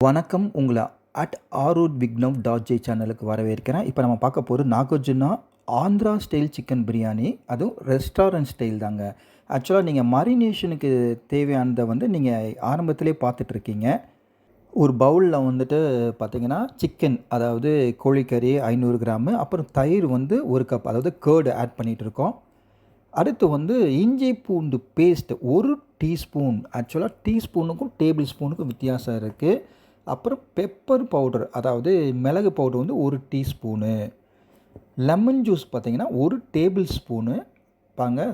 வணக்கம். உங்களை ஆரூட் விக்னவ் டாட் சேனலுக்கு வரவேற்கிறேன். இப்போ நம்ம பார்க்க போகிறது நாகார்ஜுனா ஆந்திரா ஸ்டைல் சிக்கன் பிரியாணி. அதுவும் ரெஸ்டாரண்ட் ஸ்டைல் தாங்க. ஆக்சுவலாக நீங்கள் மரினேஷனுக்கு தேவையானதை நீங்கள் ஆரம்பத்திலே பார்த்துட்ருக்கீங்க. ஒரு பவுலில் பார்த்தீங்கன்னா சிக்கன், அதாவது கோழிக்கறி 500 கிராமு, அப்புறம் தயிர் 1 கப், அதாவது கேர்டு ஆட் பண்ணிகிட்டு இருக்கோம். அடுத்து இஞ்சி பூண்டு பேஸ்ட் 1 டீஸ்பூன். ஆக்சுவலாக டீஸ்பூனுக்கும் டேபிள் ஸ்பூனுக்கும் வித்தியாசம் இருக்குது. அப்புறம் பெப்பர் பவுடர், அதாவது மிளகு பவுடர் 1 டீஸ்பூனு. லெமன் ஜூஸ் பார்த்திங்கன்னா 1 டேபிள் ஸ்பூனு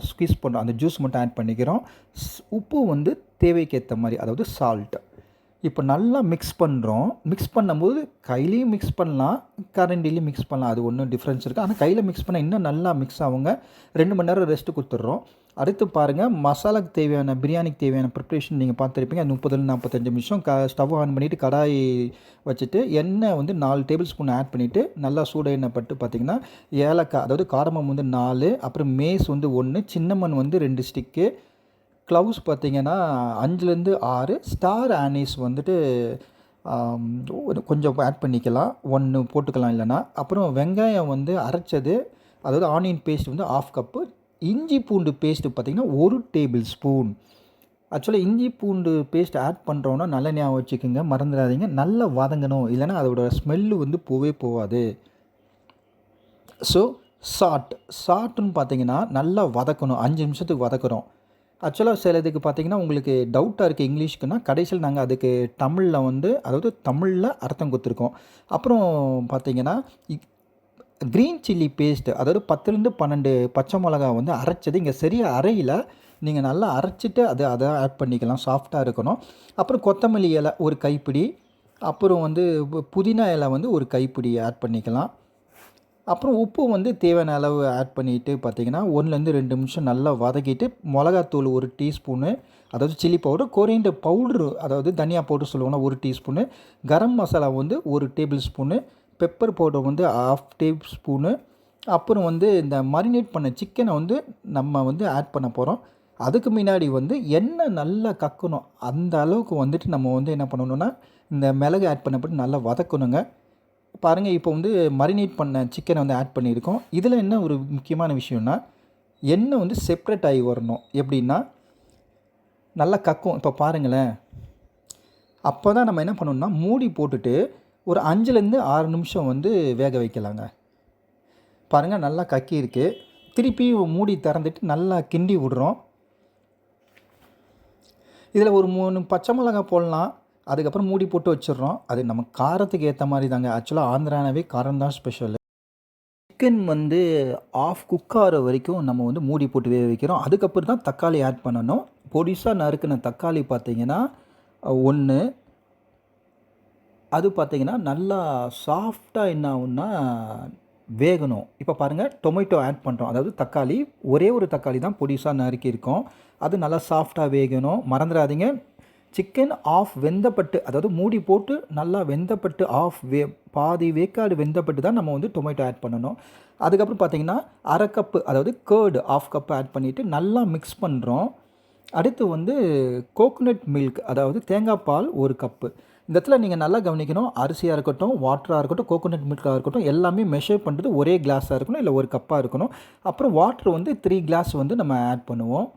ஸ்குவீஸ் பண்ணுறோம். அந்த ஜூஸ் மட்டும் ஆட் பண்ணிக்கிறோம். உப்பு தேவைக்கேற்ற மாதிரி, அதாவது சால்ட். இப்போ நல்லா மிக்ஸ் பண்ணுறோம். மிக்ஸ் பண்ணும்போது கையிலையும் மிக்ஸ் பண்ணலாம், கரண்டிலையும் மிக்ஸ் பண்ணலாம். அது ஒன்றும் டிஃப்ரென்ஸ் இருக்குது. ஆனால் கையில் மிக்ஸ் பண்ணால் இன்னும் நல்லா மிக்ஸ் ஆகுங்க. 2 மணி நேரம் ரெஸ்ட்டு கொடுத்துட்றோம். அடுத்து பாருங்கள், மசாலாக்கு தேவையான, பிரியாணிக்கு தேவையான ப்ரிப்ரேஷன் நீங்கள் பார்த்துருப்பீங்க. 30-45 நிமிஷம் ஸ்டவ் ஆன் பண்ணிவிட்டு கடாய் வச்சுட்டு எண்ணெய் 4 டேபிள் ஸ்பூன் ஆட் பண்ணிவிட்டு நல்லா சூட எண்ணெய் பட்டு பார்த்திங்கன்னா ஏலக்காய், அதாவது காரமம் 4, அப்புறம் மேஸ் 1, சின்னமன் 2 ஸ்டிக்கு, க்ளவுஸ் பார்த்திங்கன்னா 5லேருந்து 6, ஸ்டார் ஆனீஸ் கொஞ்சம் ஆட் பண்ணிக்கலாம், 1 போட்டுக்கலாம் இல்லைனா. அப்புறம் வெங்காயம் அரைச்சது, அதாவது ஆனியன் பேஸ்ட் 1/2 கப்பு. இஞ்சி பூண்டு பேஸ்ட்டு பார்த்திங்கன்னா 1 டேபிள் ஸ்பூன். ஆக்சுவலாக இஞ்சி பூண்டு பேஸ்ட் ஆட் பண்ணுறோன்னா நல்ல ஞாபகம் வச்சுக்கோங்க, மறந்துடாதீங்க. நல்லா வதங்கணும், இல்லைனா அதோட ஸ்மெல்லு போகாது. ஸோ சாட்டுன்னு பார்த்திங்கன்னா நல்லா வதக்கணும், 5 நிமிஷத்துக்கு வதக்குறோம். ஆக்சுவலாக சில இதுக்கு பார்த்திங்கன்னா உங்களுக்கு டவுட்டாக இருக்குது இங்கிலீஷ்க்குன்னா, கடைசியில் நாங்கள் அதுக்கு தமிழில் அதாவது தமிழில் அர்த்தம் கொடுத்துருக்கோம். அப்புறம் பார்த்திங்கன்னா க்ரீன் சில்லி பேஸ்ட்டு, அதாவது 10லேருந்து 12 பச்சை மிளகா அரைச்சது. இங்கே சரியாக அரையில், நீங்கள் நல்லா அரைச்சிட்டு அதை ஆட் பண்ணிக்கலாம், சாஃப்டாக இருக்கணும். அப்புறம் கொத்தமல்லி இலை 1 கைப்பிடி, அப்புறம் புதினா இலை 1 கைப்பிடி ஆட் பண்ணிக்கலாம். அப்புறம் உப்பு தேவையான அளவு ஆட் பண்ணிவிட்டு பார்த்திங்கன்னா 1-2 நிமிஷம் நல்லா வதக்கிட்டு, மிளகாத்தூள் 1 டீஸ்பூனு, அதாவது சில்லி பவுடர், கொரியண்டர் பவுட்ரு, அதாவது தனியா பவுடர் சொல்லுவாங்கன்னா 1 teaspoon, garam masala 1 tablespoon, pepper powder 1/2 tablespoon. அப்புறம் இந்த மரினேட் பண்ண சிக்கனை நம்ம ஆட் பண்ண போகிறோம். அதுக்கு முன்னாடி எண்ணெய் நல்லா கக்கணும். அந்த அளவுக்கு நம்ம என்ன பண்ணணுன்னா, இந்த மிளகு ஆட் பண்ணப்பட்டு நல்லா வதக்கணுங்க. பாருங்கள், இப்போ மரினேட் பண்ண சிக்கனை ஆட் பண்ணியிருக்கோம். இதில் என்ன ஒரு முக்கியமான விஷயம்னா, எண்ணெய் செப்ரேட் ஆகி வரணும். எப்படின்னா நல்லா கக்கும். இப்போ பாருங்களேன், அப்போ தான் நம்ம என்ன பண்ணணும்னா மூடி போட்டுட்டு ஒரு 5லேருந்து 6 நிமிஷம் வேக வைக்கலாங்க. பாருங்கள், நல்லா கக்கி இருக்குது. திருப்பி மூடி திறந்துட்டு நல்லா கிண்டி விடுறோம். இதில் ஒரு 3 பச்சை மிளகா போடலாம். அதுக்கப்புறம் மூடி போட்டு வச்சிடுறோம். அது நம்ம காரத்துக்கு ஏற்ற மாதிரி தாங்க. ஆக்சுவலாக ஆந்திரானாவே காரம் தான் ஸ்பெஷல். சிக்கன் ஆஃப் குக் ஆகிற வரைக்கும் நம்ம மூடி போட்டு வேக வைக்கிறோம். அதுக்கப்புறம் தான் தக்காளி ஆட் பண்ணணும். பொடிசாக நறுக்கின தக்காளி பார்த்திங்கன்னா 1, அது பார்த்திங்கன்னா நல்லா சாஃப்டாக என்ன ஆகுன்னா வேகணும். இப்போ பாருங்கள், டொமேட்டோ ஆட் பண்ணுறோம். அதாவது தக்காளி, ஒரே ஒரு தக்காளி தான் பொடிசாக நறுக்கியிருக்கோம். அது நல்லா சாஃப்டாக வேகணும். மறந்துடாதீங்க, சிக்கன் ஆஃப் வெந்தப்பட்டு, அதாவது மூடி போட்டு நல்லா வெந்தப்பட்டு பாதி வேக்காடு வெந்தப்பட்டு தான் நம்ம டொமேட்டோ ஆட் பண்ணணும். அதுக்கப்புறம் பார்த்திங்கன்னா 1/2 கப்பு, அதாவது கேர்டு 1/2 கப்பு ஆட் பண்ணிவிட்டு நல்லா மிக்ஸ் பண்ணுறோம். அடுத்து கோகோனட் மில்க், அதாவது தேங்காய் பால் 1 கப்பு. இந்த இடத்துல நீங்கள் நல்லா கவனிக்கணும். அரிசியாக இருக்கட்டும், வாட்டராக இருக்கட்டும், கோகோனட் மில்காக இருக்கட்டும், எல்லாமே மெஷர் பண்ணுறது ஒரே கிளாஸாக இருக்கணும், இல்லை 1 கப்பாக இருக்கணும். அப்புறம் வாட்ரு 3 கிளாஸ் நம்ம ஆட் பண்ணுவோம்.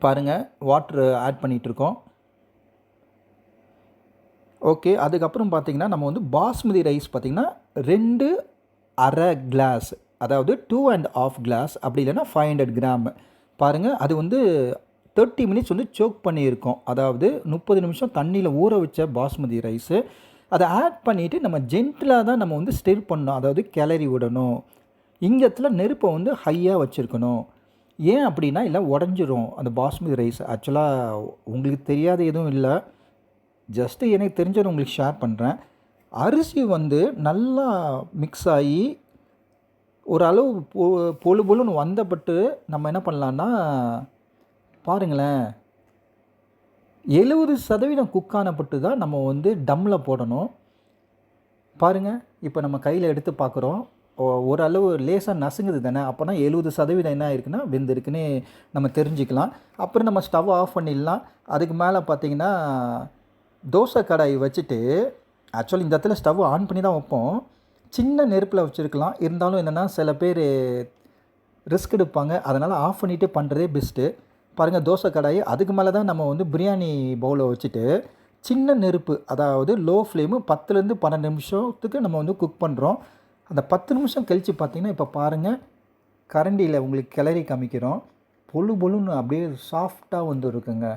பாருங்கள், வாட்ரு ஆட் பண்ணிகிட்ருக்கோம். ஓகே. அதுக்கப்புறம் பார்த்திங்கன்னா நம்ம பாஸ்மதி ரைஸ் பார்த்திங்கன்னா 2.5 கிளாஸ், அதாவது 2.5 கிளாஸ், அப்படி இல்லைன்னா 500 கிராம். பாருங்கள், அது 30 மினிட்ஸ் சோக் பண்ணியிருக்கோம். அதாவது 30 நிமிஷம் தண்ணியில் ஊற வச்ச பாஸ்மதி ரைஸு. அதை ஆட் பண்ணிவிட்டு நம்ம ஜென்டிலாக தான் நம்ம ஸ்டிர் பண்ணணும், அதாவது கிளறி விடணும். இங்கத்தில் நெருப்பை ஹையாக வச்சுருக்கணும். ஏன் அப்படின்னா, இல்லை உடஞ்சிரும் அந்த பாஸ்மதி ரைஸ். ஆக்சுவலாக உங்களுக்கு தெரியாத எதுவும் இல்லை, ஜஸ்ட்டு எனக்கு தெரிஞ்சதை உங்களுக்கு ஷேர் பண்ணுறேன். அரிசி நல்லா மிக்ஸ் ஆகி ஒரு அளவு பொழுன்னு வந்தப்பட்டு நம்ம என்ன பண்ணலான்னா, பாருங்களேன், 70% குக் ஆனப்பட்டு தான் நம்ம டம்மில் போடணும். பாருங்கள், இப்போ நம்ம கையில் எடுத்து பார்க்குறோம். ஓரளவு லேசாக நசுங்குது தானே, அப்போனா 70% என்ன ஆயிருக்குன்னா வெந்திருக்குன்னு நம்ம தெரிஞ்சுக்கலாம். அப்புறம் நம்ம ஸ்டவ் ஆஃப் பண்ணிடலாம். அதுக்கு மேலே பார்த்தீங்கன்னா, தோசை கடாய் வச்சுட்டு ஆக்சுவலி இந்த இடத்துல ஸ்டவ் ஆன் பண்ணி தான் வைப்போம். சின்ன நெருப்பில் வச்சுருக்கலாம். இருந்தாலும் என்னென்னா சில பேர் ரிஸ்க் எடுப்பாங்க. அதனால் ஆஃப் பண்ணிவிட்டு பண்ணுறதே பெஸ்ட்டு. பாருங்கள் தோசை கடாய் அதுக்கு மேலே தான் நம்ம வந்து பிரியாணி பவுலை வச்சுட்டு சின்ன நெருப்பு, அதாவது லோ ஃப்ளேமு 10லேருந்து 12 நிமிஷத்துக்கு நம்ம வந்து குக் பண்ணுறோம். அந்த 10 நிமிஷம் கழித்து பார்த்தீங்கன்னா, இப்போ பாருங்கள் கரண்டியில் உங்களுக்கு கிளறி காமிக்கிறோம். பொழு பொழுன்னு அப்படியே சாஃப்டாக வந்து இருக்குங்க.